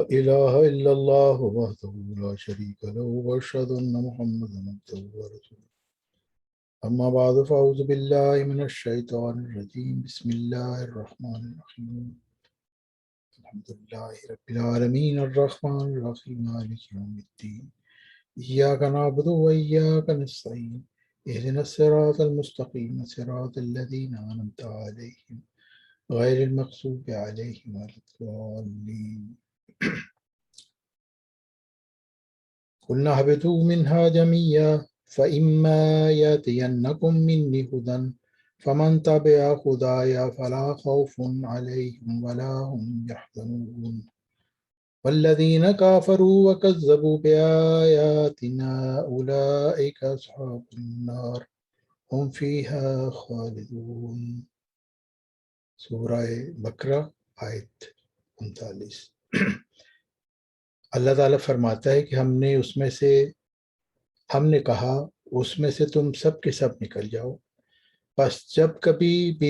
إله إلا الله وحده لا شريك له وأشهد أن محمدا عبده ورسوله أما بعد فأعوذ بالله من الشيطان الرجيم بسم الله الرحمن الرحيم الحمد لله رب العالمين الرحمن الرحيم مالك يوم الدين إياك نعبد وإياك نستعين اهدنا الصراط المستقيم صراط الذين أنعمت عليهم غير المغضوب عليهم ولا الضالين قلنا اهبطوا منها جميعا فإما يأتينكم مني هدى فمن تبع هداي فلا خوف عليهم ولا هم يحزنون والذين كفروا وكذبوا بآياتنا أولئك أصحاب النار هم فيها خالدون۔ سورہ بقرہ آیت 39۔ اللہ تعالیٰ فرماتا ہے کہ ہم نے کہا اس میں سے تم سب کے سب نکل جاؤ، بس جب کبھی بھی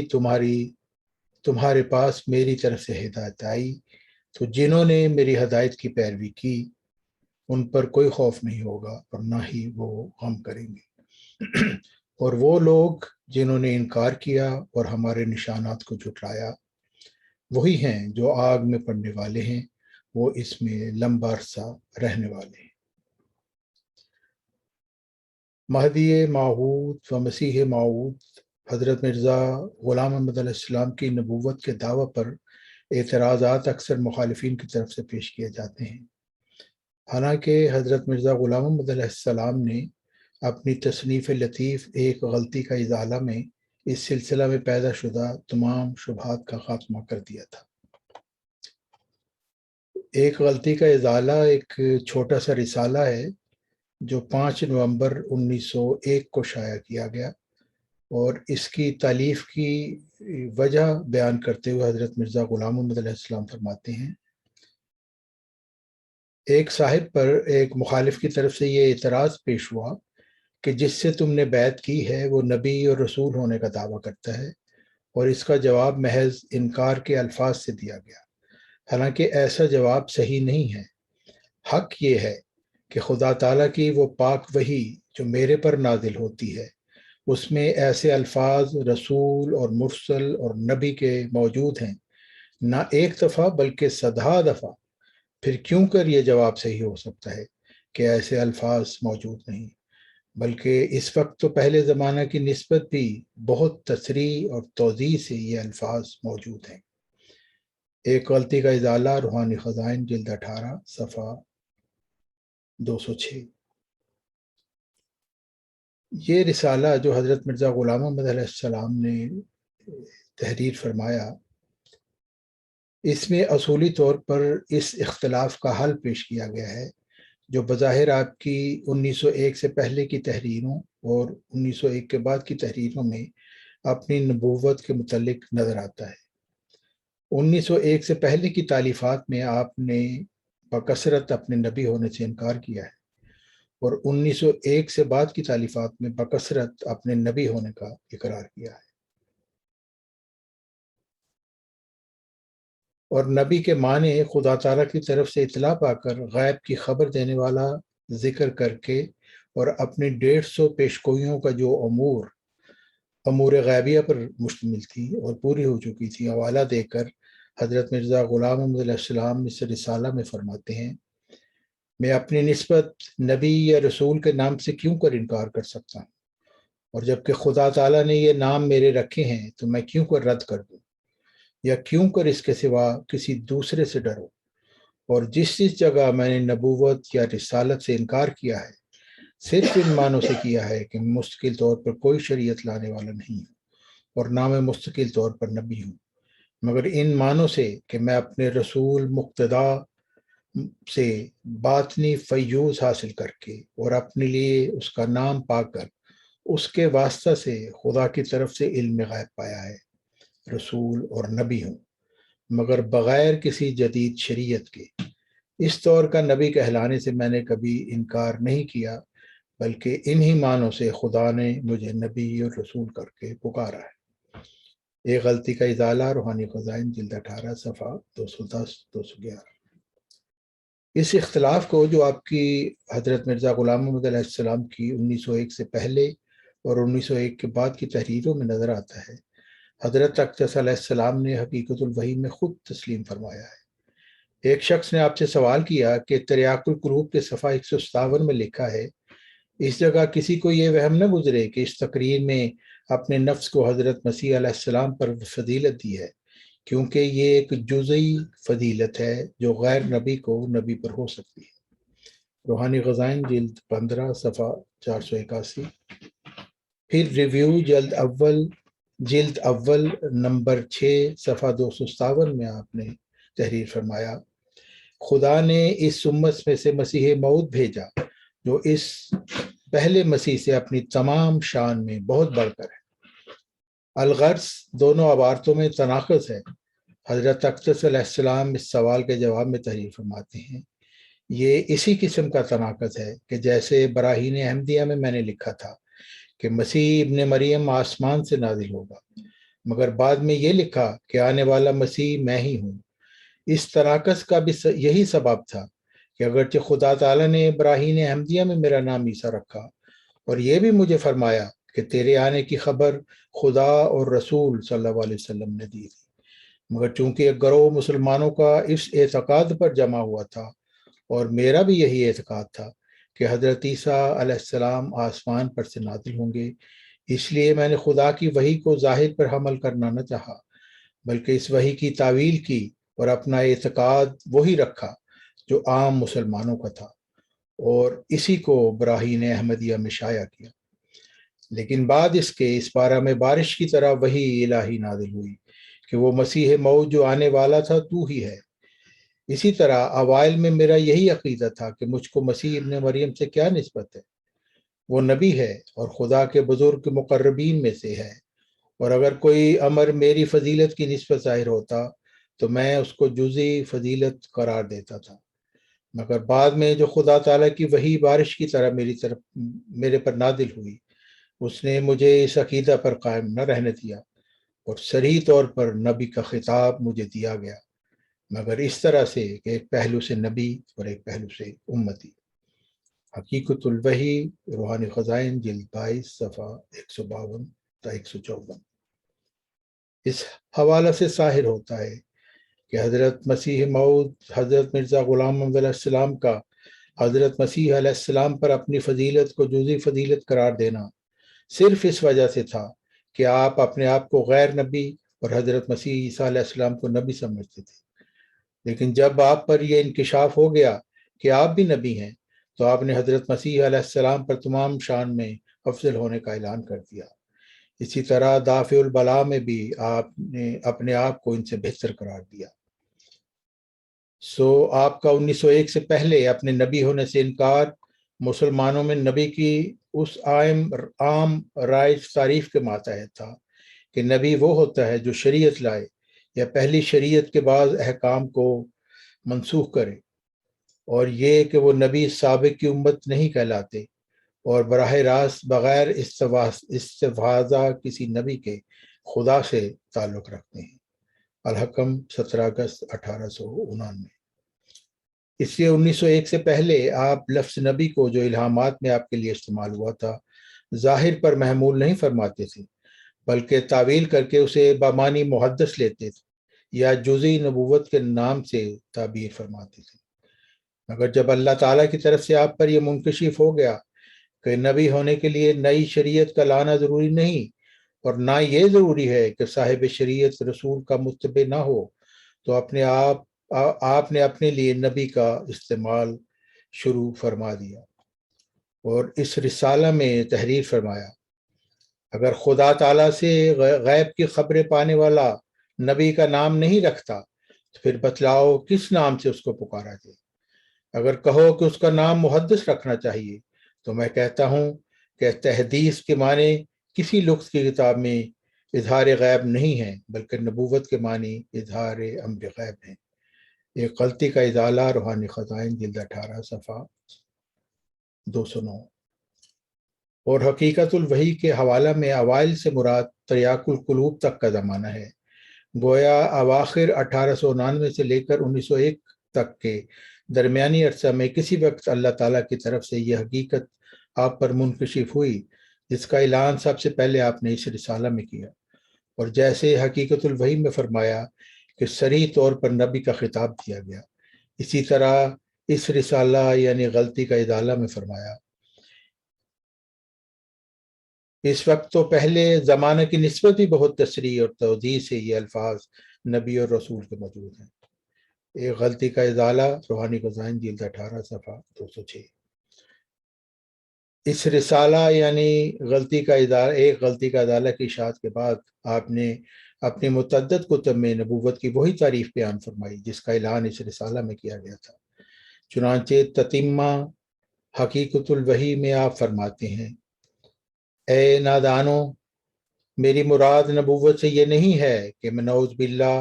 تمہارے پاس میری طرف سے ہدایت آئی تو جنہوں نے میری ہدایت کی پیروی کی ان پر کوئی خوف نہیں ہوگا اور نہ ہی وہ غم کریں گے، اور وہ لوگ جنہوں نے انکار کیا اور ہمارے نشانات کو جھٹلایا وہی ہیں جو آگ میں پڑنے والے ہیں، وہ اس میں لمبا عرصہ رہنے والے ہیں۔ مہدی موعود و مسیح موعود حضرت مرزا غلام احمد علیہ السلام کی نبوت کے دعوی پر اعتراضات اکثر مخالفین کی طرف سے پیش کیے جاتے ہیں، حالانکہ حضرت مرزا غلام احمد علیہ السلام نے اپنی تصنیف لطیف ایک غلطی کا ازالہ میں اس سلسلہ میں پیدا شدہ تمام شبہات کا خاتمہ کر دیا تھا۔ ایک غلطی کا ازالہ ایک چھوٹا سا رسالہ ہے جو 5 نومبر 1901 کو شائع کیا گیا، اور اس کی تالیف کی وجہ بیان کرتے ہوئے حضرت مرزا غلام احمد علیہ السلام فرماتے ہیں، ایک صاحب پر ایک مخالف کی طرف سے یہ اعتراض پیش ہوا کہ جس سے تم نے بیعت کی ہے وہ نبی اور رسول ہونے کا دعویٰ کرتا ہے، اور اس کا جواب محض انکار کے الفاظ سے دیا گیا، حالانکہ ایسا جواب صحیح نہیں ہے۔ حق یہ ہے کہ خدا تعالیٰ کی وہ پاک وحی جو میرے پر نازل ہوتی ہے اس میں ایسے الفاظ رسول اور مرسل اور نبی کے موجود ہیں، نہ ایک دفعہ بلکہ 100 دفعہ۔ پھر کیوں کر یہ جواب صحیح ہو سکتا ہے کہ ایسے الفاظ موجود نہیں، بلکہ اس وقت تو پہلے زمانہ کی نسبت بھی بہت تصریح اور توضیح سے یہ الفاظ موجود ہیں۔ ایک غلطی کا ازالہ روحانی خزائن جلد 18 صفحہ 206۔ یہ رسالہ جو حضرت مرزا غلام احمد علیہ السلام نے تحریر فرمایا، اس میں اصولی طور پر اس اختلاف کا حل پیش کیا گیا ہے جو بظاہر آپ کی 1901 سے پہلے کی تحریروں اور 1901 کے بعد کی تحریروں میں اپنی نبوت کے متعلق نظر آتا ہے۔ 1901 سے پہلے کی تالیفات میں آپ نے بکثرت اپنے نبی ہونے سے انکار کیا ہے، اور 1901 سے بعد کی تالیفات میں بکثرت اپنے نبی ہونے کا اقرار کیا ہے، اور نبی کے معنی خدا تعالیٰ کی طرف سے اطلاع پا کر غیب کی خبر دینے والا ذکر کر کے اور اپنی 150 پیشگوئیوں کا جو امور غیبیہ پر مشتمل تھی اور پوری ہو چکی تھی حوالہ دے کر حضرت مرزا غلام احمد علیہ السلام اس رسالہ میں فرماتے ہیں، میں اپنی نسبت نبی یا رسول کے نام سے کیوں کر انکار کر سکتا ہوں، اور جب کہ خدا تعالیٰ نے یہ نام میرے رکھے ہیں تو میں کیوں کر رد کر دوں یا کیوں کر اس کے سوا کسی دوسرے سے ڈروں، اور جس جگہ میں نے نبوت یا رسالت سے انکار کیا ہے صرف ان معنوں سے کیا ہے کہ میں مستقل طور پر کوئی شریعت لانے والا نہیں ہوں اور نہ میں مستقل طور پر نبی ہوں، مگر ان معنوں سے کہ میں اپنے رسول مقتدا سے باطنی فیوز حاصل کر کے اور اپنے لیے اس کا نام پا کر اس کے واسطہ سے خدا کی طرف سے علم غیب پایا ہے، رسول اور نبی ہوں، مگر بغیر کسی جدید شریعت کے۔ اس طور کا نبی کہلانے سے میں نے کبھی انکار نہیں کیا، بلکہ انہی معنوں سے خدا نے مجھے نبی اور رسول کر کے پکارا ہے۔ ایک غلطی کا ازالہ روحانی خزائن جلد 18 صفحہ 210 211۔ اس اختلاف کو جو آپ کی حضرت مرزا غلام محمد علیہ السلام کی 1901 سے پہلے اور 1901 کے بعد کی تحریروں میں نظر آتا ہے، حضرت اقدس علیہ السلام نے حقیقت الوحی میں خود تسلیم فرمایا ہے۔ ایک شخص نے آپ سے سوال کیا کہ تریاق القلوب کے صفحہ 157 میں لکھا ہے، اس جگہ کسی کو یہ وہم نہ گزرے کہ اس تقریر میں اپنے نفس کو حضرت مسیح علیہ السلام پر فضیلت دی ہے، کیونکہ یہ ایک جزئی فضیلت ہے جو غیر نبی کو نبی پر ہو سکتی ہے۔ روحانی خزائن جلد 15 صفحہ 481۔ پھر ریویو جلد اول نمبر 6 صفحہ 257 میں آپ نے تحریر فرمایا، خدا نے اس امت میں سے مسیح موعود بھیجا جو اس پہلے مسیح سے اپنی تمام شان میں بہت بڑھ کر ہے۔ الغرض دونوں عبارتوں میں تناقض ہے۔ حضرت اقدس علیہ السلام اس سوال کے جواب میں تحریر فرماتے ہیں، یہ اسی قسم کا تناقض ہے کہ جیسے براہین احمدیہ میں نے لکھا تھا کہ مسیح ابن مریم آسمان سے نازل ہوگا، مگر بعد میں یہ لکھا کہ آنے والا مسیح میں ہی ہوں۔ اس تناقض کا بھی یہی سبب تھا کہ اگرچہ خدا تعالیٰ نے براہین احمدیہ میں میرا نام عیسیٰ رکھا اور یہ بھی مجھے فرمایا کہ تیرے آنے کی خبر خدا اور رسول صلی اللہ علیہ وسلم نے دی تھی، مگر چونکہ ایک گروہ مسلمانوں کا اس اعتقاد پر جمع ہوا تھا اور میرا بھی یہی اعتقاد تھا کہ حضرت عیسیٰ علیہ السلام آسمان پر سے نازل ہوں گے، اس لیے میں نے خدا کی وحی کو ظاہر پر حمل کرنا نہ چاہا، بلکہ اس وحی کی تعویل کی اور اپنا اعتقاد وہی رکھا جو عام مسلمانوں کا تھا اور اسی کو براہین احمدیہ میں شائع کیا۔ لیکن بعد اس کے اس بارہ میں بارش کی طرح وحی الہی نازل ہوئی کہ وہ مسیح موعود جو آنے والا تھا تو ہی ہے۔ اسی طرح اوائل میں میرا یہی عقیدہ تھا کہ مجھ کو مسیح ابن مریم سے کیا نسبت ہے، وہ نبی ہے اور خدا کے بزرگ مقربین میں سے ہے، اور اگر کوئی امر میری فضیلت کی نسبت ظاہر ہوتا تو میں اس کو جزئی فضیلت قرار دیتا تھا، مگر بعد میں جو خدا تعالیٰ کی وحی بارش کی طرح میرے پر نازل ہوئی، اس نے مجھے اس عقیدہ پر قائم نہ رہنے دیا اور صریح طور پر نبی کا خطاب مجھے دیا گیا، مگر اس طرح سے کہ ایک پہلو سے نبی اور ایک پہلو سے امتی۔ حقیقت الوحی روحانی خزائن جلد 22 صفحہ 152 تا 154۔ اس حوالہ سے ظاہر ہوتا ہے کہ حضرت مسیح موعود حضرت مرزا غلام محمد علیہ السلام کا حضرت مسیح علیہ السلام پر اپنی فضیلت کو جزئی فضیلت قرار دینا صرف اس وجہ سے تھا کہ آپ اپنے آپ کو غیر نبی اور حضرت مسیح عیسیٰ علیہ السلام کو نبی سمجھتے تھے، لیکن جب آپ پر یہ انکشاف ہو گیا کہ آپ بھی نبی ہیں تو آپ نے حضرت مسیح علیہ السلام پر تمام شان میں افضل ہونے کا اعلان کر دیا۔ اسی طرح دافع البلا میں بھی آپ نے اپنے آپ کو ان سے بہتر قرار دیا۔ آپ کا 1901 سے پہلے اپنے نبی ہونے سے انکار مسلمانوں میں نبی کی اس عام رائج تعریف کے ماتحت تھا کہ نبی وہ ہوتا ہے جو شریعت لائے یا پہلی شریعت کے بعض احکام کو منسوخ کرے، اور یہ کہ وہ نبی سابق کی امت نہیں کہلاتے اور براہ راست بغیر استفاضہ کسی نبی کے خدا سے تعلق رکھتے ہیں۔ الحکم 17 اگست 1899۔ اس لیے 1901 سے پہلے آپ لفظ نبی کو جو الہامات میں آپ کے لیے استعمال ہوا تھا ظاہر پر محمول نہیں فرماتے تھے، بلکہ تعویل کر کے اسے بامانی محدث لیتے تھے یا جزئی نبوت کے نام سے تعبیر فرماتے تھے، مگر جب اللہ تعالیٰ کی طرف سے آپ پر یہ منکشف ہو گیا کہ نبی ہونے کے لیے نئی شریعت کا لانا ضروری نہیں اور نہ یہ ضروری ہے کہ صاحب شریعت رسول کا متبع نہ ہو، تو آپ نے اپنے لیے نبی کا استعمال شروع فرما دیا اور اس رسالہ میں تحریر فرمایا، اگر خدا تعالیٰ سے غیب کی خبریں پانے والا نبی کا نام نہیں رکھتا تو پھر بتلاؤ کس نام سے اس کو پکارا جائے۔ اگر کہو کہ اس کا نام محدث رکھنا چاہیے تو میں کہتا ہوں کہ تحدیث کے معنی کسی لغت کی کتاب میں اظہار غیب نہیں ہے، بلکہ نبوت کے معنی اظہار امر غیب ہیں۔ ایک غلطی کا ازالہ روحانی خزائن جلد 18 صفحہ 209۔ اور حقیقت الوحی کے حوالہ میں اوائل سے مراد تریاق القلوب تک کا زمانہ ہے، گویا اواخر 1899 سے لے کر 1901 تک کے درمیانی عرصہ میں کسی وقت اللہ تعالیٰ کی طرف سے یہ حقیقت آپ پر منکشف ہوئی جس کا اعلان سب سے پہلے آپ نے اس رسالہ میں کیا، اور جیسے حقیقت الوحی میں فرمایا کہ صریح طور پر نبی کا خطاب دیا گیا، اسی طرح اس رسالہ یعنی غلطی کا ازالہ میں فرمایا۔ اس وقت تو پہلے زمانہ کی نسبت بھی بہت تصریح اور توضیح سے یہ الفاظ نبی اور رسول کے موجود ہیں۔ ایک غلطی کا ازالہ، روحانی خزائن، جلد 18، صفحہ 206۔ اس رسالہ یعنی غلطی کا ازالہ، ایک غلطی کا ازالہ کی اشاعت کے بعد آپ نے اپنی متعدد کتب میں نبوت کی وہی تعریف بیان فرمائی جس کا اعلان اس رسالہ میں کیا گیا تھا۔ چنانچہ تتمہ حقیقت الوحی میں آپ فرماتے ہیں، اے نادانو، میری مراد نبوت سے یہ نہیں ہے کہ میں نعوذ باللہ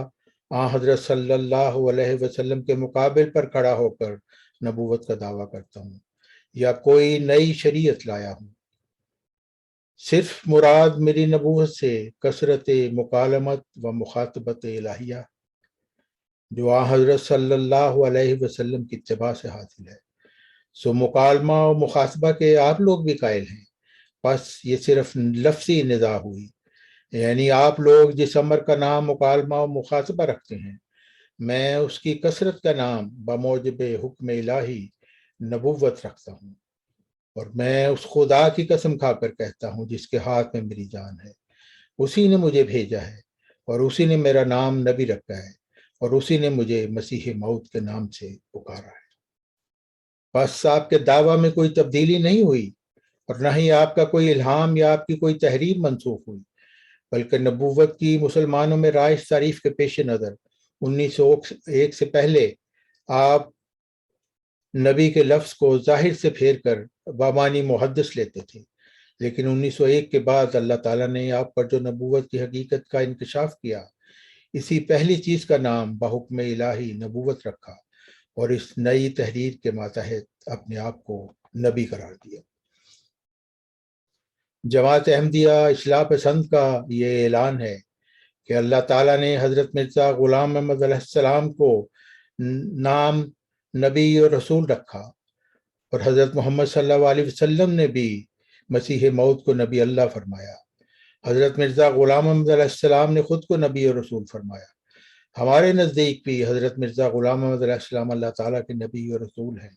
حضرت صلی اللہ علیہ وسلم کے مقابل پر کھڑا ہو کر نبوت کا دعویٰ کرتا ہوں یا کوئی نئی شریعت لایا ہوں۔ صرف مراد میری نبوت سے کثرت مکالمت و مخاطبت الہیہ جو حضرت صلی اللہ علیہ وسلم کی اتباع سے حاصل ہے۔ سو مکالمہ و مخاطبہ کے آپ لوگ بھی قائل ہیں، بس یہ صرف لفظی نزاع ہوئی، یعنی آپ لوگ جس امر کا نام مکالمہ و مخاطبہ رکھتے ہیں، میں اس کی کثرت کا نام بموجب حکم الہی نبوت رکھتا ہوں، اور میں اس خدا کی قسم کھا کر کہتا ہوں جس کے ہاتھ میں میری جان ہے، اسی نے مجھے بھیجا ہے اور اسی نے میرا نام نبی رکھا ہے اور اسی نے مجھے مسیح موعود کے نام سے پکارا ہے۔ بس آپ کے دعویٰ میں کوئی تبدیلی نہیں ہوئی اور نہ ہی آپ کا کوئی الہام یا آپ کی کوئی تحریر منسوخ ہوئی، بلکہ نبوت کی مسلمانوں میں رائج تعریف کے پیش نظر 1901 سے پہلے آپ نبی کے لفظ کو ظاہر سے پھیر کر بامانی محدث لیتے تھے، لیکن 1901 کے بعد اللہ تعالیٰ نے آپ پر جو نبوت کی حقیقت کا انکشاف کیا، اسی پہلی چیز کا نام بحکم الہی نبوت رکھا اور اس نئی تحریر کے ماتحت اپنے آپ کو نبی قرار دیا۔ جماعت احمدیہ اصلاح پسند کا یہ اعلان ہے کہ اللہ تعالیٰ نے حضرت مرزا غلام محمد علیہ السلام کو نام نبی اور رسول رکھا، اور حضرت محمد صلی اللہ علیہ وسلم نے بھی مسیح موعود کو نبی اللہ فرمایا۔ حضرت مرزا غلام محمد علیہ السلام نے خود کو نبی اور رسول فرمایا۔ ہمارے نزدیک بھی حضرت مرزا غلام محمد علیہ السلام اللہ تعالیٰ کے نبی اور رسول ہیں۔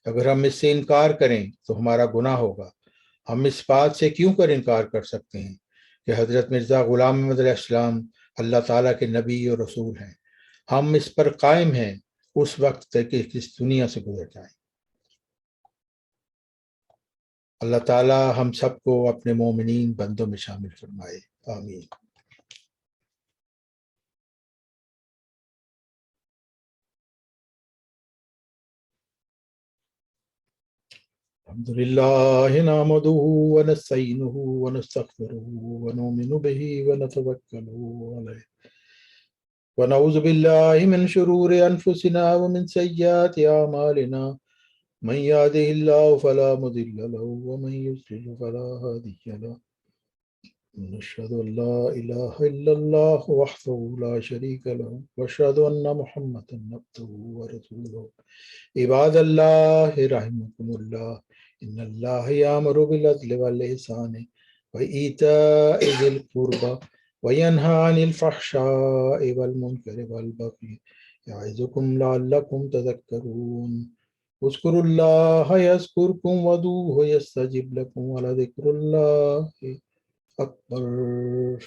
اگر ہم اس سے انکار کریں تو ہمارا گناہ ہوگا۔ ہم اس بات سے کیوں کر انکار کر سکتے ہیں کہ حضرت مرزا غلام محمد علیہ السلام اللہ تعالیٰ کے نبی اور رسول ہیں؟ ہم اس پر قائم ہیں اس وقت تک کہ اس دنیا سے گزر جائیں۔ اللہ تعالیٰ ہم سب کو اپنے مومنین بندوں میں شامل فرمائے، آمین۔ الحمد لله نحمده ونستعينه ونستغفره ونؤمن به ونتوكل عليه ونعوذ بالله من شرور أنفسنا ومن سيئات أعمالنا، من يهده الله فلا مضل له ومن يضلل فلا هادي له، نشهد أن لا إله إلا الله وحده لا شريك له وأشهد أن محمدا عبده ورسوله۔ عباد الله رحمكم الله، إن الله يأمر بالعدل والإحسان وإيتاء ذي القربى وينهى عن الفحشاء والمنكر والبغي يعظكم لعلكم تذكرون۔ اذكروا الله يذكركم وادعوه يستجب لكم ولذكر الله أكبر۔